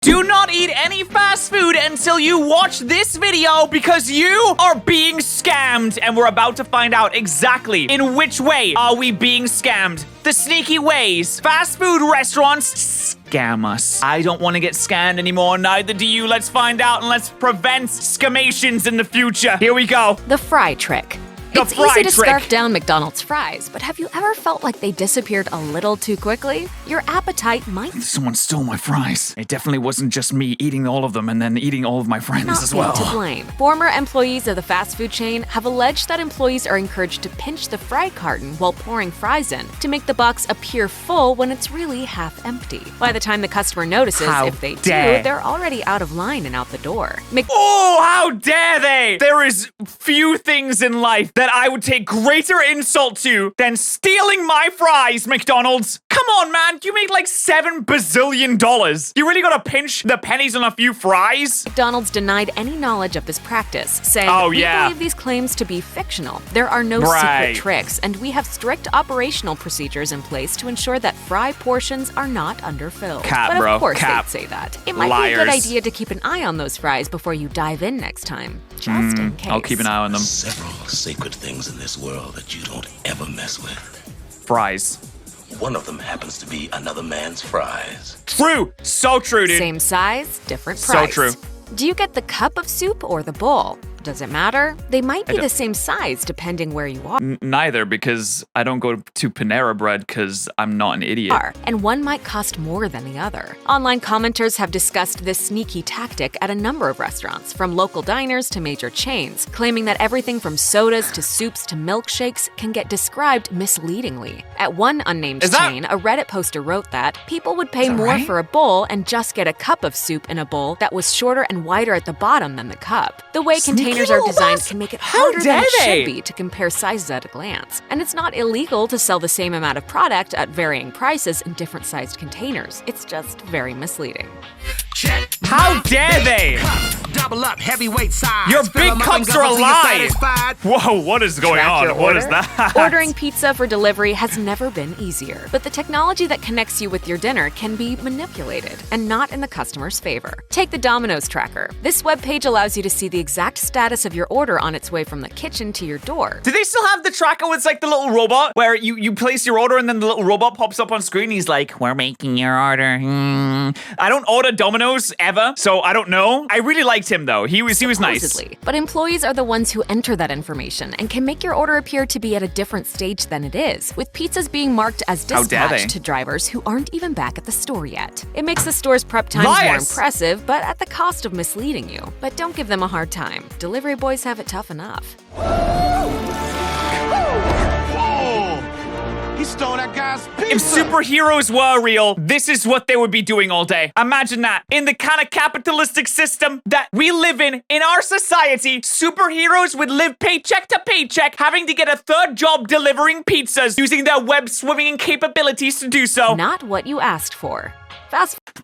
Do not eat any fast food until you watch this video because you are being scammed, and we're about to find out exactly in which way are we being scammed. The sneaky ways fast food restaurants scam us. I don't want to get scammed anymore, neither do you. Let's find out and let's prevent scamations in the future. Here we go. The fry trick. It's easy to scarf down McDonald's fries, but have you ever felt like they disappeared a little too quickly? Your appetite might... Someone stole my fries. It definitely wasn't just me eating all of them and then eating all of my friends as well. Not to blame. Former employees of the fast food chain have alleged that employees are encouraged to pinch the fry carton while pouring fries in to make the box appear full when it's really half empty. By the time the customer notices, if they do, they're already out of line and out the door. Oh, how dare they! There is few things in life that I would take greater insult to than stealing my fries, McDonald's. Come on, man. You made like $7 bazillion. You really gotta pinch the pennies on a few fries? McDonald's denied any knowledge of this practice, saying, we believe these claims to be fictional. There are no secret tricks, and we have strict operational procedures in place to ensure that fry portions are not underfilled. But of course they'd say that. It might be a good idea to keep an eye on those fries before you dive in next time, just in case. I'll keep an eye on them. Several sacred things in this world that you don't ever mess with. Fries. One of them happens to be another man's fries. True. So true, dude. Same size, different price. So true. Do you get the cup of soup or the bowl? Does it matter? They might be the same size depending where you are. Neither, because I don't go to Panera Bread because I'm not an idiot. And one might cost more than the other. Online commenters have discussed this sneaky tactic at a number of restaurants, from local diners to major chains, claiming that everything from sodas to soups to milkshakes can get described misleadingly. At one unnamed chain, a Reddit poster wrote that people would pay more for a bowl and just get a cup of soup in a bowl that was shorter and wider at the bottom than the cup. The way containers are designed can make it harder than it should be to compare sizes at a glance. And it's not illegal to sell the same amount of product at varying prices in different sized containers. It's just very misleading. How dare they? Double up, heavyweight size. Your big cups are a lie. Whoa, what is going on? What is that? Ordering pizza for delivery has never been easier, but the technology that connects you with your dinner can be manipulated and not in the customer's favor. Take the Dominos Tracker. This webpage allows you to see the exact status of your order on its way from the kitchen to your door. Do they still have the tracker with like the little robot where you place your order and then the little robot pops up on screen? He's like, we're making your order. I don't order Domino's ever, so I don't know. I really liked him though. He was nice. But employees are the ones who enter that information and can make your order appear to be at a different stage than it is, with pizzas being marked as dispatched to drivers who aren't even back at the store yet. It makes the store's prep times more impressive, but at the cost of misleading you. But don't give them a hard time. Delivery boys have it tough enough. He stole that guy's pizza. If superheroes were real, this is what they would be doing all day. Imagine that. In the kind of capitalistic system that we live in our society, superheroes would live paycheck to paycheck, having to get a third job delivering pizzas, using their web swimming capabilities to do so. Not what you asked for.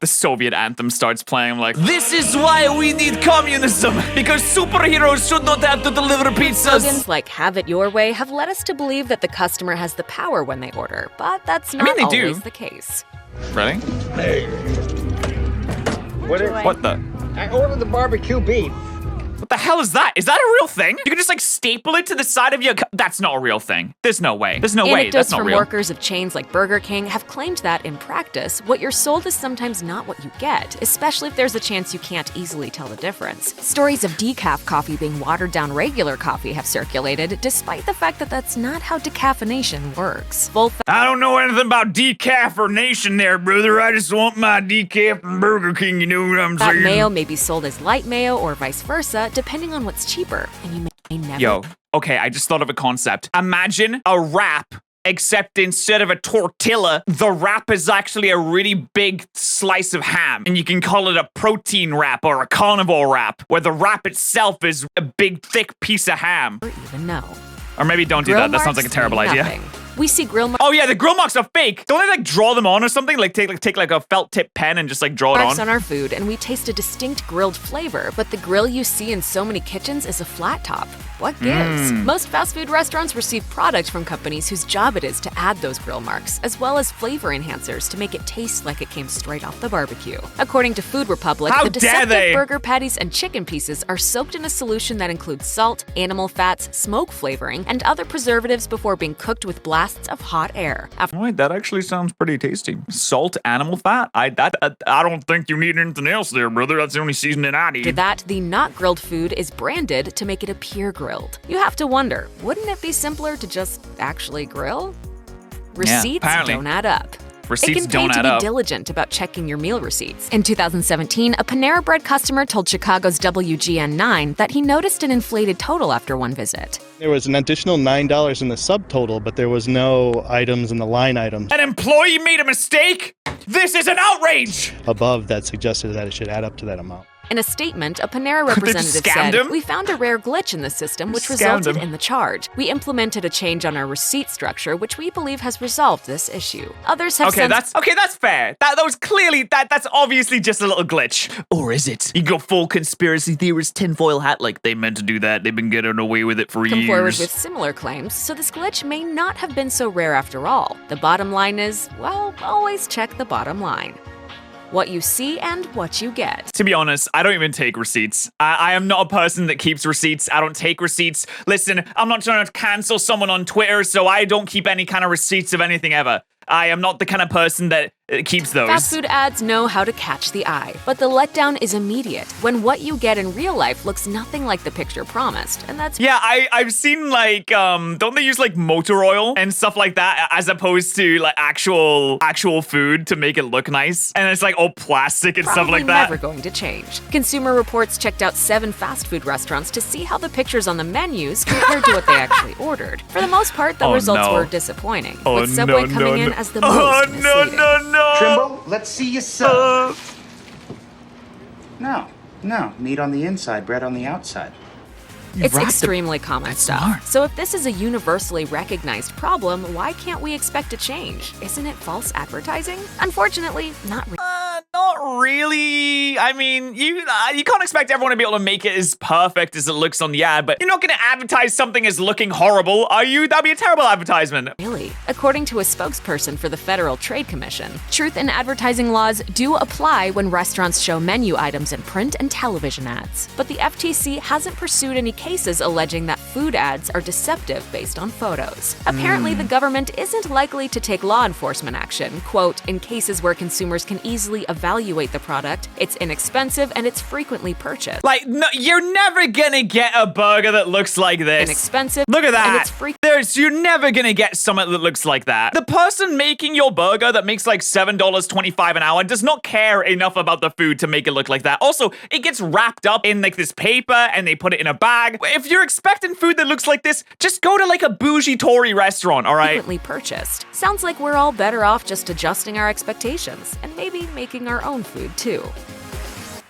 The Soviet anthem starts playing. I'm like, this is why we need communism, because superheroes should not have to deliver pizzas. Slogans like "Have it your way" have led us to believe that the customer has the power when they order, but that's not always the case. Really? Hey. What the? I ordered the barbecue beef. What the hell is that? Is that a real thing? You can just like staple it to the side of your That's not a real thing. There's no way. There's no way. That's not real. Anecdotes from workers of chains like Burger King have claimed that, in practice, what you're sold is sometimes not what you get, especially if there's a chance you can't easily tell the difference. Stories of decaf coffee being watered down regular coffee have circulated, despite the fact that that's not how decaffeination works. I don't know anything about decaffeination there, brother. I just want my decaf from Burger King, you know what I'm saying? That mayo may be sold as light mayo or vice versa, depending on what's cheaper, and you may never... Okay, I just thought of a concept. Imagine a wrap, except instead of a tortilla, the wrap is actually a really big slice of ham, and you can call it a protein wrap or a carnivore wrap, where the wrap itself is a big, thick piece of ham. Or even know. Or maybe don't do that. That sounds like a terrible idea. We see grill marks Oh yeah, the grill marks are fake. Don't they like draw them on or something? Like take like a felt tip pen and just like draw it on our food, and we taste a distinct grilled flavor, but the grill you see in so many kitchens is a flat top. What gives? Most fast food restaurants receive product from companies whose job it is to add those grill marks, as well as flavor enhancers to make it taste like it came straight off the barbecue. According to Food Republic, How the dare deceptive they? burger patties and chicken pieces are soaked in a solution that includes salt, animal fats, smoke flavoring, and other preservatives before being cooked with blasts of hot air. Wait, that actually sounds pretty tasty. Salt, animal fat? I don't think you need anything else there, brother. That's the only seasoning I need. After that, the not grilled food is branded to make it appear grilled. You have to wonder, wouldn't it be simpler to just actually grill? Receipts apparently. don't add up. Receipts It can don't pay add to be up. diligent about checking your meal receipts. In 2017, a Panera Bread customer told Chicago's WGN9 that he noticed an inflated total after one visit. There was an additional $9 in the subtotal, but there was no items in the line items An employee made a mistake? This is an outrage! above that suggested that it should add up to that amount. In a statement, a Panera They representative scammed said, him? "We found a rare glitch in the system which Scammed resulted him. in the charge. We implemented a change on our receipt structure which we believe has resolved this issue." Others have Okay, since that's fair. That was clearly that's obviously just a little glitch. Or is it? You go full conspiracy theorist tinfoil hat like they meant to do that. They've been getting away with it for come years. forward with similar claims, so this glitch may not have been so rare after all. The bottom line is, well, always check the bottom line. What you see and what you get. To be honest, I don't even take receipts. I am not a person that keeps receipts. I don't take receipts. Listen, I'm not trying to cancel someone on Twitter, so I don't keep any kind of receipts of anything ever. I am not the kind of person that keeps those. Fast food ads know how to catch the eye, but the letdown is immediate when what you get in real life looks nothing like the picture promised, and that's Yeah, I've seen like don't they use like motor oil and stuff like that as opposed to like actual food to make it look nice? And it's like all plastic and stuff probably like that. never going to change. Consumer Reports checked out 7 fast food restaurants to see how the pictures on the menus compared to what they actually ordered. For the most part, the Oh, results no. were disappointing, Oh, with Subway no, coming no, in no. as the Oh most no misleading. no! Trimble, let's see you sub. No, meat on the inside, bread on the outside. It's wrapped it- extremely common That's stuff. smart. So if this is a universally recognized problem, why can't we expect a change? Isn't it false advertising? Unfortunately, not really. Not really. I mean, you can't expect everyone to be able to make it as perfect as it looks on the ad, but you're not going to advertise something as looking horrible, are you? That'd be a terrible advertisement. Really? According to a spokesperson for the Federal Trade Commission, truth in advertising laws do apply when restaurants show menu items in print and television ads. But the FTC hasn't pursued any cases alleging that food ads are deceptive based on photos. Apparently, the government isn't likely to take law enforcement action. Quote, in cases where consumers can easily evaluate the product, it's inexpensive and it's frequently purchased. Like, no, you're never gonna get a burger that looks like this. Inexpensive. Look at that. And it's free. You're never gonna get something that looks like that. The person making your burger that makes like $7.25 an hour does not care enough about the food to make it look like that. Also, it gets wrapped up in like this paper and they put it in a bag. If you're expecting food that looks like this, just go to like a bougie Tory restaurant, all right? Frequently purchased. Sounds like we're all better off just adjusting our expectations and maybe making our own food too.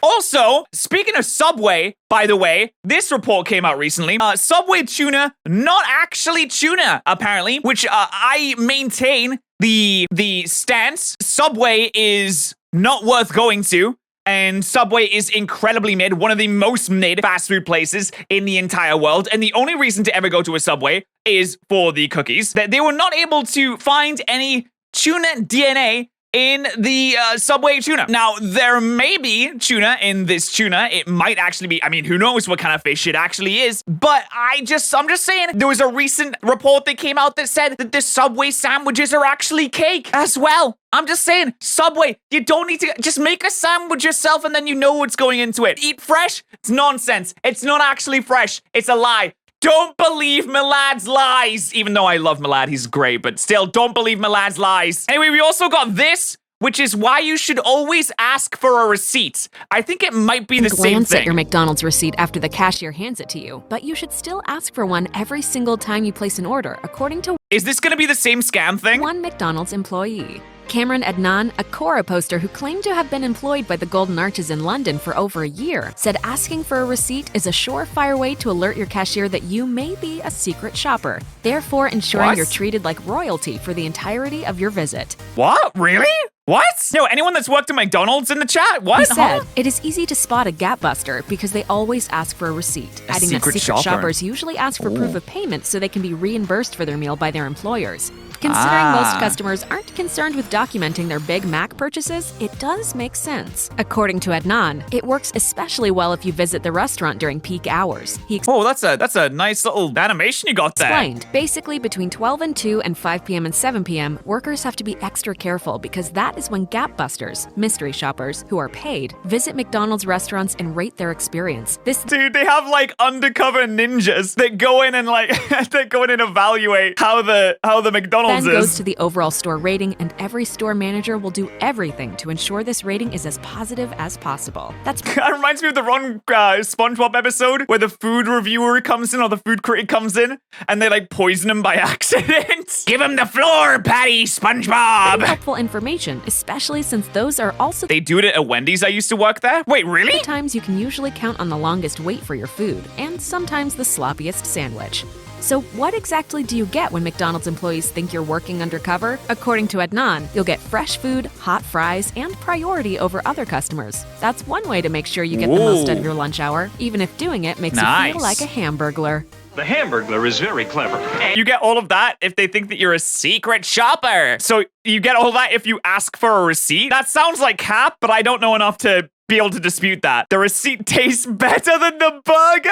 Also, speaking of Subway, by the way, this report came out recently. Subway tuna, not actually tuna, apparently, which I maintain the stance. Subway is not worth going to. And Subway is incredibly mid, one of the most mid fast food places in the entire world. And the only reason to ever go to a Subway is for the cookies. That they were not able to find any tuna DNA in the Subway tuna. Now, there may be tuna in this tuna. It might actually be, I mean, who knows what kind of fish it actually is. But I'm just saying, there was a recent report that came out that said that the Subway sandwiches are actually cake as well. I'm just saying, Subway, you don't need to just make a sandwich yourself and then you know what's going into it. Eat fresh? It's nonsense. It's not actually fresh. It's a lie. Don't believe Milad's lies. Even though I love Milad, he's great, but still, don't believe Milad's lies. Anyway, we also got this, which is why you should always ask for a receipt. I think it might be the same Glance at thing. your McDonald's receipt after the cashier hands it to you, but you should still ask for one every single time you place an order, according to Is this gonna be the same scam thing? one McDonald's employee. Cameron Adnan, a Quora poster who claimed to have been employed by the Golden Arches in London for over a year, said asking for a receipt is a surefire way to alert your cashier that you may be a secret shopper, therefore ensuring What? you're treated like royalty for the entirety of your visit. What? Really? What? Yo, anyone that's worked at McDonald's in the chat? What? He said, Huh? it is easy to spot a gap buster because they always ask for a receipt, adding that secret secret shopper. shoppers usually ask for proof of payment so they can be reimbursed for their meal by their employers. Considering most customers aren't concerned with documenting their Big Mac purchases, it does make sense. According to Adnan, it works especially well if you visit the restaurant during peak hours. He Oh, that's a nice little animation you got there. explained, basically between 12 and 2 and 5 p.m. and 7 p.m., workers have to be extra careful because that is when gap busters, mystery shoppers, who are paid, visit McDonald's restaurants and rate their experience. This Dude, they have like undercover ninjas that go in and like that go in and evaluate how the McDonald's then goes is. to the overall store rating, and every store manager will do everything to ensure this rating is as positive as possible. That's That reminds me of the wrong SpongeBob episode where the food reviewer comes in or the food critic comes in and they like poison him by accident. Give him the floor, Patty, SpongeBob. helpful information, especially since those are also They do it at Wendy's. I used to work there. Wait, really? the times you can usually count on the longest wait for your food, and sometimes the sloppiest sandwich. So what exactly do you get when McDonald's employees think you're working undercover? According to Adnan, you'll get fresh food, hot fries, and priority over other customers. That's one way to make sure you get the most out of Ooh. your lunch hour, even if doing it makes you Nice. feel like a hamburglar. The Hamburglar is very clever. You get all of that if they think that you're a secret shopper. So you get all that if you ask for a receipt? That sounds like cap, but I don't know enough to be able to dispute that. The receipt tastes better than the burger.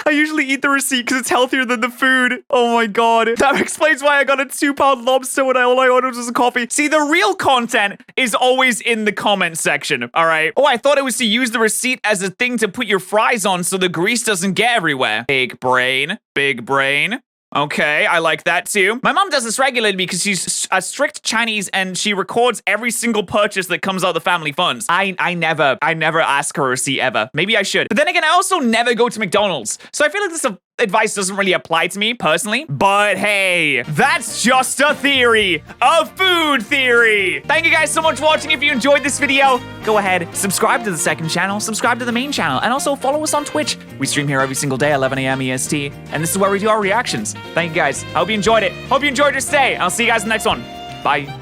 I usually eat the receipt because it's healthier than the food. Oh my god. That explains why I got a 2-pound lobster when all I ordered was a coffee. See, the real content is always in the comment section, all right? Oh, I thought it was to use the receipt as a thing to put your fries on so the grease doesn't get everywhere. Big brain, big brain. Okay, I like that too. My mom does this regularly because she's a strict Chinese and she records every single purchase that comes out of the family funds. I never ask her a receipt ever. Maybe I should. But then again, I also never go to McDonald's. So I feel like this advice doesn't really apply to me personally. But hey, that's just a theory. A food theory. Thank you guys so much for watching. If you enjoyed this video, go ahead, subscribe to the second channel, subscribe to the main channel, and also follow us on Twitch. We stream here every single day, 11 a.m. EST, and this is where we do our reactions. Thank you guys. I hope you enjoyed it. Hope you enjoyed your stay. I'll see you guys in the next one. Bye.